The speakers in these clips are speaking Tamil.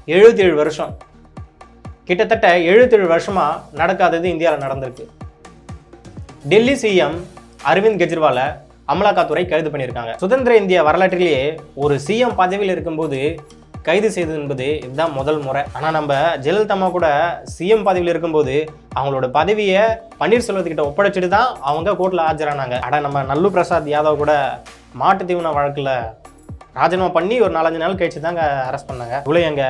77 வருஷம், கிட்டத்தட்ட 77 வருஷமா நடக்காதது இந்தியாவில் நடந்திருக்கு. டெல்லி சிஎம் அரவிந்த் கெஜ்ரிவாலை அமலாக்கத்துறை கைது பண்ணியிருக்காங்க. சுதந்திர இந்திய வரலாற்றிலேயே ஒரு சிஎம் பதவியில் இருக்கும்போது கைது செய்தது என்பது இதுதான் முதல் முறை. ஆனால் நம்ம ஜெயலலிதா கூட சிஎம் பதவியில் இருக்கும்போது அவங்களோட பதவியை பன்னீர்செல்வத்துக்கிட்ட ஒப்படைச்சிட்டு தான் அவங்க கோர்ட்டில் ஆஜரானாங்க. ஆனால் நம்ம நல்லு பிரசாத் யாதவ் கூட மாட்டு தீவன வழக்கில் ராஜினாமா பண்ணி ஒரு 4-5 நாள் கழிச்சு தாங்க அரெஸ்ட் பண்ணாங்க. இவ்வளோங்க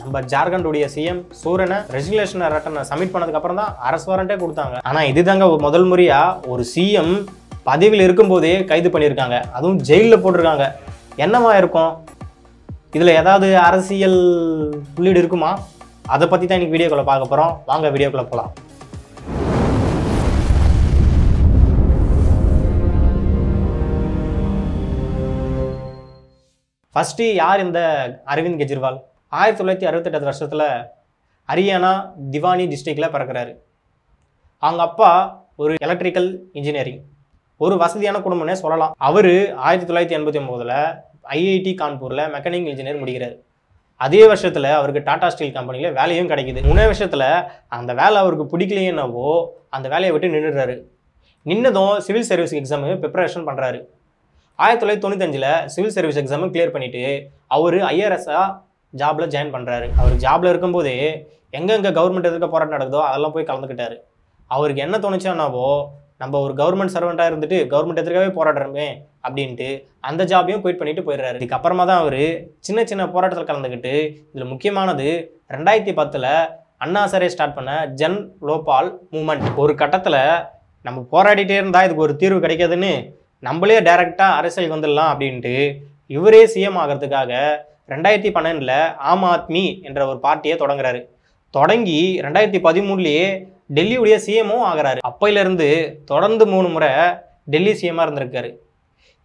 நம்ம ஜார்க்கண்டுடைய சிஎம் சூரனை ரெசிக்னேஷன் லெட்டரை சப்மிட் பண்ணதுக்கு அப்புறம் தான் அரெஸ்ட் வாரண்டே கொடுத்தாங்க. ஆனால் இதுதாங்க முதல் முறையா ஒரு சிஎம் பதவியில் இருக்கும்போதே கைது பண்ணியிருக்காங்க, அதுவும் ஜெயிலில் போட்டிருக்காங்க. என்னவா இருக்கும்? இதில் ஏதாவது அரசியல் உள்ளீடு இருக்குமா? அதை பற்றி தான் இன்னைக்கு வீடியோக்குள்ள பார்க்க போகிறோம். வாங்க வீடியோக்குள்ள போகலாம். ஃபர்ஸ்ட் யார் இந்த அரவிந்த் கெஜ்ரிவால்? 1968 வருஷத்தில் ஹரியானா திவானி டிஸ்ட்ரிக்டில் பிறக்கிறாரு. அவங்க அப்பா ஒரு எலக்ட்ரிக்கல் இன்ஜினியரிங், ஒரு வசதியான குடும்பம்னே சொல்லலாம். அவர் 1989 ஐஐடி கான்பூரில் மெக்கானிக்கல் இன்ஜினியர் முடிக்கிறார். அதே வருஷத்தில் அவருக்கு டாடா ஸ்டீல் கம்பெனியில் வேலையும் கிடைக்குது. 3 வருஷத்தில் அந்த வேலை அவருக்கு பிடிக்கலையேனவோ அந்த வேலையை விட்டு நின்றுடுறாரு. நின்னதும் சிவில் சர்வீஸ் எக்ஸாமு ப்ரிப்பரேஷன் பண்ணுறாரு. 1995 சிவில் சர்வீஸ் எக்ஸாமு கிளியர் பண்ணிவிட்டு அவர் ஐஆர்எஸ்ஸாக ஜாபில் ஜாயின் பண்ணுறாரு. அவர் ஜாபில் இருக்கும்போதே எங்கெங்கே கவர்மெண்ட் எதுக்கு போராட்டம் நடக்குதோ அதெல்லாம் போய் கலந்துக்கிட்டாரு. அவருக்கு என்ன தோணுச்சானாவோ, நம்ம ஒரு கவர்மெண்ட் சர்வெண்ட்டாக இருந்துட்டு கவர்மெண்ட் எதிர்க்காகவே போராடுறோமே அப்படின்ட்டு அந்த ஜாபையும் குயிட் பண்ணிட்டு போயிடுறாரு. இதுக்கப்புறமா தான் அவர் சின்ன சின்ன போராட்டத்தில் கலந்துக்கிட்டு, இதில் முக்கியமானது 2010 அண்ணா ஹசாரே ஸ்டார்ட் பண்ண ஜன் லோபால் மூமெண்ட். ஒரு கட்டத்தில் நம்ம போராடிட்டே இருந்தால் இதுக்கு ஒரு தீர்வு கிடைக்காதுன்னு நம்மளே டைரெக்டாக அரசியலுக்கு வந்துடலாம் அப்படின்ட்டு இவரே சிஎம் ஆகிறதுக்காக 2012 ஆம் ஆத்மி என்ற ஒரு பார்ட்டியை தொடங்குறாரு. தொடங்கி 2013 டெல்லியுடைய சிஎம்மும் ஆகிறாரு. அப்பையிலிருந்து தொடர்ந்து 3 முறை டெல்லி சிஎம்மாக இருந்திருக்காரு.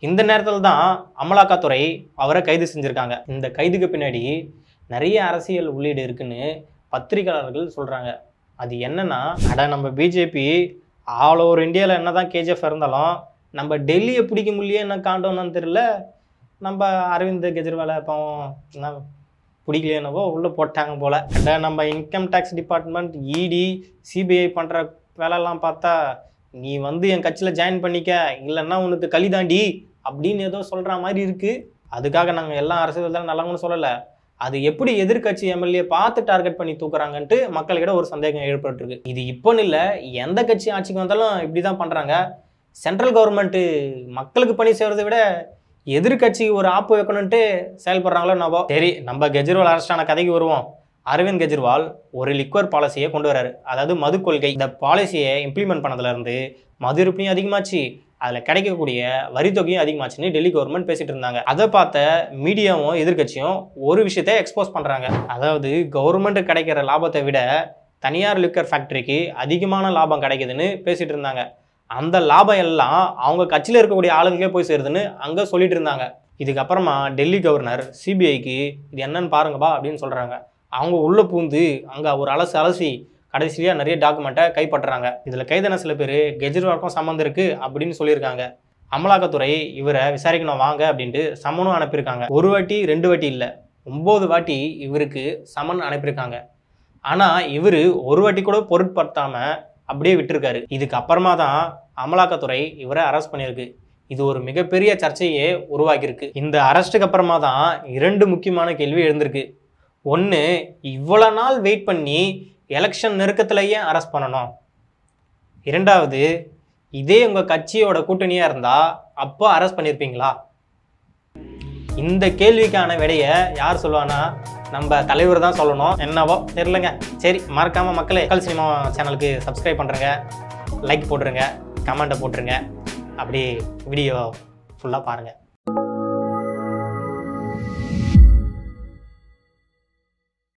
இந்த நேரத்தில் தான் அமலாக்கத்துறை அவரை கைது செஞ்சுருக்காங்க. இந்த கைதுக்கு பின்னாடி நிறைய அரசியல் உள்ளீடு இருக்குன்னு பத்திரிகையாளர்கள் சொல்கிறாங்க. அது என்னன்னா, நம்ம பிஜேபி ஆல் ஓவர் இந்தியாவில் என்ன தான் கேஜிஎஃப் இருந்தாலும் நம்ம டெல்லியை பிடிக்க முடியலையே, என்ன காண்டோன்னு தெரியல, நம்ம அரவிந்த் கெஜ்ரிவாலை பாவம் என்ன பிடிக்கலையனவோ உள்ளே போட்டாங்க போல். நம்ம இன்கம் டேக்ஸ் டிபார்ட்மெண்ட், இடி, சிபிஐ பண்ணுற வேலைலாம் பார்த்தா நீ என் கட்சியில் ஜாயின் பண்ணிக்க, இல்லைன்னா உனக்கு களி தாண்டி அப்படின்னு ஏதோ சொல்கிற மாதிரி இருக்குது. அதுக்காக நாங்கள் எல்லா அரசியல் தான் நல்லவங்கன்னு சொல்லலை. அது எப்படி எதிர்கட்சி எம்எல்ஏ பார்த்து டார்கெட் பண்ணி தூக்குறாங்கன்ட்டு மக்கள்கிட்ட ஒரு சந்தேகம் ஏற்பட்டுருக்கு. இது இப்போன்னு இல்லை, எந்த கட்சி ஆட்சிக்கு வந்தாலும் இப்படி தான் பண்ணுறாங்க. சென்ட்ரல் கவர்மெண்ட்டு மக்களுக்கு பணி செய்கிறத விட எதிர்கட்சி ஒரு ஆப்பு வைக்கணுன்ட்டு செயல்படுறாங்களோ என்னவோ. சரி, நம்ம கெஜ்ரிவால் அரஸ்டான கதைக்கு வருவோம். அரவிந்த் கெஜ்ரிவால் ஒரு லிக்வர் பாலிசியை கொண்டு வராரு, அதாவது மது கொள்கை. இந்த பாலிசியை இம்ப்ளிமெண்ட் பண்ணதுலேருந்து மது இருப்பையும் அதிகமாச்சு, அதில் கிடைக்கக்கூடிய வரித்தொகையும் அதிகமாச்சுன்னு டெல்லி கவர்மெண்ட் பேசிட்டு இருந்தாங்க. அதை பார்த்த மீடியாவும் எதிர்கட்சியும் ஒரு விஷயத்தை எக்ஸ்போஸ் பண்ணுறாங்க. அதாவது கவர்மெண்ட்டு கிடைக்கிற லாபத்தை விட தனியார் லிக்கர் ஃபேக்ட்ரிக்கு அதிகமான லாபம் கிடைக்குதுன்னு பேசிட்டு இருந்தாங்க. அந்த லாபம் எல்லாம் அவங்க கட்சியில் இருக்கக்கூடிய ஆளுங்களுக்கே போய் சேருதுன்னு அங்கே சொல்லிட்டு இருந்தாங்க. இதுக்கப்புறமா டெல்லி கவர்னர் சிபிஐக்கு இது என்னன்னு பாருங்கப்பா அப்படின்னு சொல்கிறாங்க. அவங்க உள்ளே பூந்து அங்கே ஒரு அலசி கடைசியாக நிறைய டாக்குமெண்ட்டை கைப்பற்றுறாங்க. இதில் கைதான சில பேர் கெஜ்ரிவாலுக்கும் சம்மந்தம் இருக்குது அப்படின்னு சொல்லியிருக்காங்க. அமலாக்கத்துறை இவரை விசாரிக்கணும் வாங்க அப்படின்ட்டு சம்மனும் அனுப்பியிருக்காங்க. 1 வாட்டி 2 வாட்டி இல்லை, 9 வாட்டி இவருக்கு சம்மன் அனுப்பியிருக்காங்க. ஆனால் இவர் 1 வாட்டி கூட பொருட்படுத்தாமல் அப்படியே விட்டுருக்காரு. இதுக்கு அப்புறமா தான் அமலாக்கத்துறை இவரை அரெஸ்ட் பண்ணியிருக்கு. இது ஒரு மிகப்பெரிய சர்ச்சையே உருவாக்கியிருக்கு. இந்த அரெஸ்ட்டுக்கு அப்புறமா தான் 2 முக்கியமான கேள்வி எழுந்திருக்கு. ஒன்று, இவ்வளோ நாள் வெயிட் பண்ணி எலெக்ஷன் நெருக்கத்திலேயே அரெஸ்ட் பண்ணணும். 2வது, இதே உங்கள் கட்சியோட கூட்டணியாக இருந்தால் அப்போ அரெஸ்ட் பண்ணியிருப்பீங்களா? இந்த கேள்விக்கான விடையை யார் சொல்லுவானா, நம்ம தலைவர் தான் சொல்லணும். என்னவோ தெரியலங்க. சரி, மறக்காமல் மக்களே மக்கள் சினிமா சேனலுக்கு சப்ஸ்கிரைப் பண்ணுறங்க, லைக் போட்டுருங்க, கமெண்ட்டை போட்டுருங்க, அப்படி வீடியோ ஃபுல்லாக பாருங்கள்.